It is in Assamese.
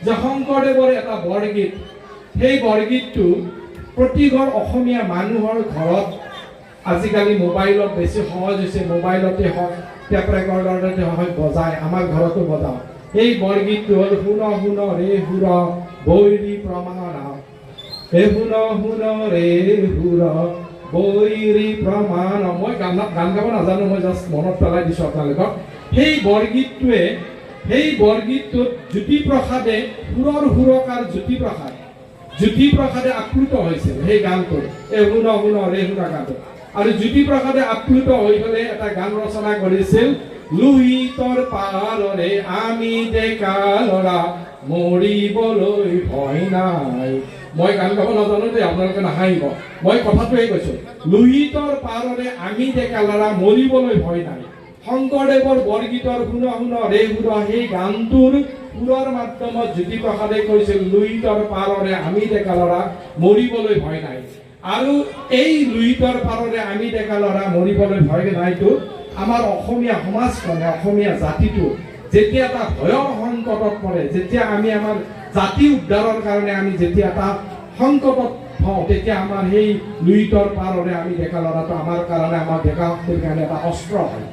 যে শংকৰদেৱৰ এটা বৰগীত, সেই বৰগীতটো প্ৰতিঘৰ অসমীয়া মানুহৰ ঘৰত আজিকালি মোবাইলত বেছি সহজ হৈছে, মোবাইলতে হওক টেপ ৰেকৰ্ডাৰতে হওক বজায়, আমাৰ ঘৰতো বজাওঁ। এই বৰগীতটো হ'ল শুন শুন ৰে সুৰ বৈৰী প্ৰমাণ, হে শুন শুন ৰে সুৰ বৈৰী প্ৰমাণ। মই গান গাব নাজানো, মই জাষ্ট মনত পেলাই দিছোঁ আপোনালোকক। সেই বৰগীতটোত জ্যোতিপ্ৰসাদে সুৰৰ সুৰকাৰ জ্যোতিপ্ৰসাদে আপ্লুত হৈছিল সেই গানটো, এই শুন শুন ৰে সুৰ গানটো। আৰু জ্যোতিপ্ৰসাদে আপ্লুত হৈ পেলাই এটা গান ৰচনা কৰিছিল, লোহিতৰ পাৰৰে আমি ডেকা ল'ৰা মৰিবলৈ ভয় নাই। মই গান গাব নাজানো দেই, আপোনালোকে নাহাঁহিব, মই কথাটোৱে কৈছো। লোহিতৰ পাৰৰে আমি ডেকা ল'ৰা মৰিবলৈ ভয় নাই। শংকৰদেৱৰ বৰগীতৰ শুন শুন ৰে সুৰ, সেই গানটোৰ সুৰৰ মাধ্যমত জ্যোতিপ্ৰসাদে কৈছিল লোহিতৰ পাৰৰে আমি ডেকা ল'ৰা মৰিবলৈ ভয় নাই। আৰু এই লোহিতৰ পাৰৰে আমি ডেকা ল'ৰা মৰিবলৈ ভয় নাইটো আমাৰ অসমীয়া সমাজখনে, অসমীয়া জাতিটো যেতিয়া এটা ভয়ৰ সংকটত পৰে, যেতিয়া আমি আমাৰ জাতি উদ্ধাৰৰ কাৰণে আমি যেতিয়া এটা সংকটত হওঁ, তেতিয়া আমাৰ সেই লোহিতৰ পাৰৰে আমি ডেকা ল'ৰাটো আমাৰ কাৰণে, আমাৰ ডেকা শক্তিৰ কাৰণে এটা অস্ত্ৰ হয়।